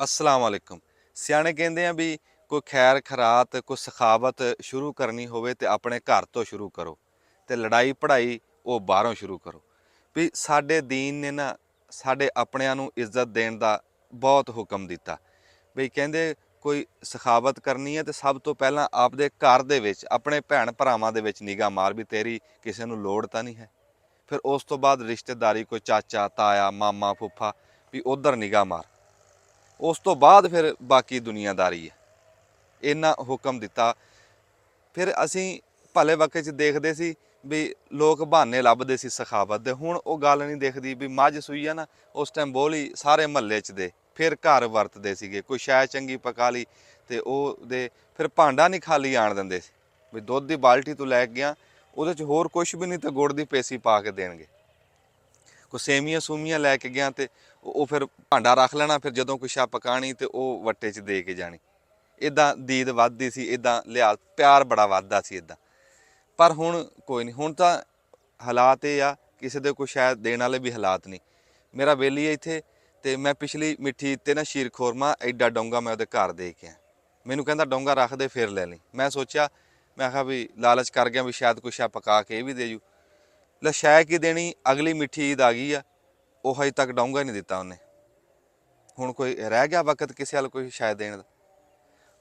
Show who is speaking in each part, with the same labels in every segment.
Speaker 1: अस्सलाम वालेकुम। सियाणे कहते हैं भी कोई खैर खरात कोई सखावत शुरू करनी होवे ते अपने घर तो शुरू करो ते लड़ाई पढ़ाई वो बाहरों शुरू करो। भी साडे दीन ने ना साडे अपनिਆਂ ਨੂੰ ਇੱਜ਼ਤ ਦੇਣ ਦਾ बहुत हुक्म दिता। ਵੀ ਕਹਿੰਦੇ ਕੋਈ ਸਖਾਵਤ ਕਰਨੀ ਹੈ ਤੇ ਸਭ ਤੋਂ ਪਹਿਲਾਂ ਆਪਦੇ ਘਰ ਦੇ ਵਿੱਚ ਆਪਣੇ ਭੈਣ ਭਰਾਵਾਂ ਦੇ ਵਿੱਚ ਨਿਗਾਹ ਮਾਰ ਵੀ ਤੇਰੀ ਕਿਸੇ ਨੂੰ ਲੋੜ ਤਾਂ ਨਹੀਂ ਹੈ। ਫਿਰ ਉਸ ਤੋਂ ਬਾਅਦ ਰਿਸ਼ਤੇਦਾਰੀ ਕੋਈ ਚਾਚਾ ਤਾਇਆ ਮਾਮਾ ਫੁੱਫਾ ਵੀ ਉਧਰ ਨਿਗਾਹ ਮਾਰ। ਉਸ ਤੋਂ ਬਾਅਦ ਫਿਰ ਬਾਕੀ ਦੁਨੀਆਦਾਰੀ ਹੈ। ਇੰਨਾ ਹੁਕਮ ਦਿੱਤਾ। ਫਿਰ ਅਸੀਂ ਭਲੇ ਵਕਤ 'ਚ ਦੇਖਦੇ ਸੀ ਵੀ ਲੋਕ ਬਹਾਨੇ ਲੱਭਦੇ ਸੀ ਸਖਾਵਤ ਦੇ। ਹੁਣ ਉਹ ਗੱਲ ਨਹੀਂ ਦਿਖਦੀ ਵੀ ਮੱਝ ਸੂਈ ਆ ਨਾ ਉਸ ਟਾਈਮ ਬੋਲੀ ਸਾਰੇ ਮਹੱਲੇ 'ਚ ਦੇ ਫਿਰ ਘਰ ਵਰਤਦੇ ਸੀਗੇ। ਕੋਈ ਸ਼ੈ ਚੰਗੀ ਪਕਾ ਲਈ ਤੇ ਉਹ ਦੇ ਫਿਰ ਭਾਂਡਾ ਨਹੀਂ ਖਾਲੀ ਆਣ ਦਿੰਦੇ ਸੀ ਵੀ ਦੁੱਧ ਦੀ ਬਾਲਟੀ ਤੋਂ ਲੈ ਕੇ ਗਿਆ ਉਹਦੇ 'ਚ ਹੋਰ ਕੁਛ ਵੀ ਨਹੀਂ ਤੇ ਗੁੜ ਦੀ ਪੇਸੀ ਪਾ ਕੇ ਦੇਣਗੇ। ਕੋਈ ਸੇਮੀਆਂ ਸੂਮੀਆਂ ਲੈ ਕੇ ਗਿਆ ਤੇ ਉਹ ਫਿਰ ਭਾਂਡਾ ਰੱਖ ਲੈਣਾ। ਫਿਰ ਜਦੋਂ ਕੋਈ ਸ਼ਾ ਪਕਾਣੀ ਤੇ ਉਹ ਵੱਟੇ 'ਚ ਦੇ ਕੇ ਜਾਣੀ। ਇੱਦਾਂ ਦੀਦ ਵੱਧਦੀ ਸੀ, ਇੱਦਾਂ ਲਿਹਾਜ਼ ਪਿਆਰ ਬੜਾ ਵੱਧਦਾ ਸੀ ਇੱਦਾਂ। ਪਰ ਹੁਣ ਕੋਈ ਨਹੀਂ। ਹੁਣ ਤਾਂ ਹਾਲਾਤ ਇਹ ਆ ਕਿਸੇ ਦੇ ਕੋਈ ਸ਼ਾਇਦ ਦੇਣ ਵਾਲੇ ਵੀ ਹਾਲਾਤ ਨਹੀਂ। ਮੇਰਾ ਬੇਲੀ ਹੈ ਇੱਥੇ ਤੇ ਮੈਂ ਪਿਛਲੀ ਮਿੱਠੀ ਤੇ ਨਾ ਸ਼ੀਰ ਖੋਰਮਾ ਐਡਾ ਡੋਂਗਾ ਮੈਂ ਉਹਦੇ ਘਰ ਦੇ ਕੇ ਆਇਆ। ਮੈਨੂੰ ਕਹਿੰਦਾ ਡੋਂਗਾ ਰੱਖ ਦੇ ਫਿਰ ਲੈ ਲਈ। ਮੈਂ ਸੋਚਿਆ ਮੈਂ ਕਿਹਾ ਵੀ ਲਾਲਚ ਕਰ ਗਿਆ ਵੀ ਸ਼ਾਇਦ ਕੁਛ ਆ ਪਕਾ ਕੇ ਇਹ ਵੀ ਦੇ ਜੂ। ਲੈ ਸ਼ਾਇਦ ਕੀ ਦੇਣੀ। ਅਗਲੀ ਮਿੱਠੀ ਈਦ ਆ ਗਈ ਆ ਉਹ ਹਜੇ ਤੱਕ ਡੋਂਗਾ ਹੀ ਨਹੀਂ ਦਿੱਤਾ ਉਹਨੇ। ਹੁਣ ਕੋਈ ਰਹਿ ਗਿਆ ਵਕਤ ਕਿਸੇ ਵੱਲ ਕੋਈ ਸ਼ਾਇਦ ਦੇਣ ਦਾ।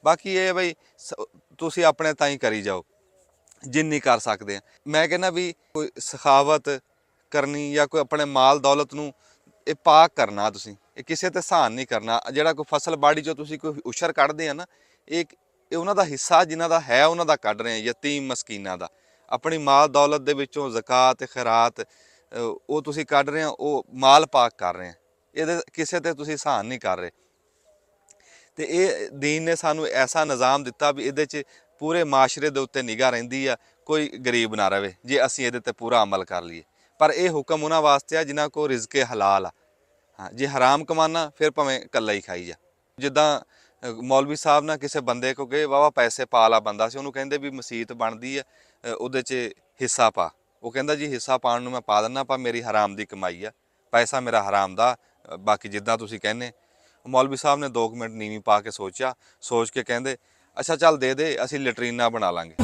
Speaker 1: ਬਾਕੀ ਇਹ ਬਈ ਤੁਸੀਂ ਆਪਣੇ ਤਾਂ ਹੀ ਕਰੀ ਜਾਓ ਜਿੰਨੀ ਕਰ ਸਕਦੇ ਆ। ਮੈਂ ਕਹਿੰਦਾ ਵੀ ਕੋਈ ਸਖਾਵਤ ਕਰਨੀ ਜਾਂ ਕੋਈ ਆਪਣੇ ਮਾਲ ਦੌਲਤ ਨੂੰ ਇਹ ਪਾਕ ਕਰਨਾ। ਤੁਸੀਂ ਇਹ ਕਿਸੇ ਤੇ ਸਹਾਨ ਨਹੀਂ ਕਰਨਾ। ਜਿਹੜਾ ਕੋਈ ਫਸਲ ਬਾੜੀ 'ਚੋਂ ਤੁਸੀਂ ਕੋਈ ਉਸ਼ਰ ਕੱਢਦੇ ਆ ਨਾ ਇਹ ਉਹਨਾਂ ਦਾ ਹਿੱਸਾ ਜਿਨ੍ਹਾਂ ਦਾ ਹੈ ਉਹਨਾਂ ਦਾ ਕੱਢ ਰਹੇ ਆ, ਯਤੀਮ ਮਸਕੀਨਾਂ ਦਾ। ਆਪਣੀ ਮਾਲ ਦੌਲਤ ਦੇ ਵਿੱਚੋਂ ਜ਼ਕਾਤ ਖੈਰਾਤ ਉਹ ਤੁਸੀਂ ਕੱਢ ਰਹੇ ਆ, ਉਹ ਮਾਲ ਪਾਕ ਕਰ ਰਹੇ ਆ। ਇਹਦੇ ਕਿਸੇ ਤੇ ਤੁਸੀਂ ਸਹਾਨ ਨਹੀਂ ਕਰ ਰਹੇ। ਤੇ ਇਹ ਦੀਨ ਨੇ ਸਾਨੂੰ ਐਸਾ ਨਿਜ਼ਾਮ ਦਿੱਤਾ ਵੀ ਇਹਦੇ 'ਚ ਪੂਰੇ ਮਾਸ਼ਰੇ ਦੇ ਉੱਤੇ ਨਿਗਾਹ ਰਹਿੰਦੀ ਆ ਕੋਈ ਗਰੀਬ ਨਾ ਰਵੇ ਜੇ ਅਸੀਂ ਇਹਦੇ ਤੇ ਪੂਰਾ ਅਮਲ ਕਰ ਲਈਏ। ਪਰ ਇਹ ਹੁਕਮ ਉਹਨਾਂ ਵਾਸਤੇ ਆ ਜਿਨ੍ਹਾਂ ਕੋਲ ਰਿਜ਼ਕੇ ਹਲਾਲ ਆ। ਹਾਂ, ਜੇ ਹਰਾਮ ਕਮਾਨਾ ਫਿਰ ਭਾਵੇਂ ਇਕੱਲਾ ਹੀ ਖਾਈ ਜਾ। ਜਿੱਦਾਂ ਮੌਲਵੀ ਸਾਹਿਬ ਨਾਲ ਕਿਸੇ ਬੰਦੇ ਕੋ ਗਏ ਵਾਵਾ ਪੈਸੇ ਪਾ ਲਾ ਬੰਦਾ ਸੀ, ਉਹਨੂੰ ਕਹਿੰਦੇ ਵੀ ਮਸੀਤ ਬਣਦੀ ਆ ਉਹਦੇ 'ਚ ਹਿੱਸਾ ਪਾ। ਉਹ ਕਹਿੰਦਾ ਜੀ ਹਿੱਸਾ ਪਾਉਣ ਨੂੰ ਮੈਂ ਪਾ ਦਿੰਦਾ ਪਰ ਮੇਰੀ ਹਰਾਮ ਦੀ ਕਮਾਈ ਆ, ਪੈਸਾ ਮੇਰਾ ਹਰਾਮ ਦਾ, ਬਾਕੀ ਜਿੱਦਾਂ ਤੁਸੀਂ ਕਹਿੰਦੇ। ਮੌਲਵੀ ਸਾਹਿਬ ਨੇ 2 ਮਿੰਟ ਨੀਵੀਂ ਪਾ ਕੇ ਸੋਚਿਆ, ਸੋਚ ਕੇ ਕਹਿੰਦੇ ਅੱਛਾ ਚੱਲ ਦੇ ਦੇ ਅਸੀਂ ਲੈਟਰੀਨਾ ਬਣਾ ਲਾਂਗੇ।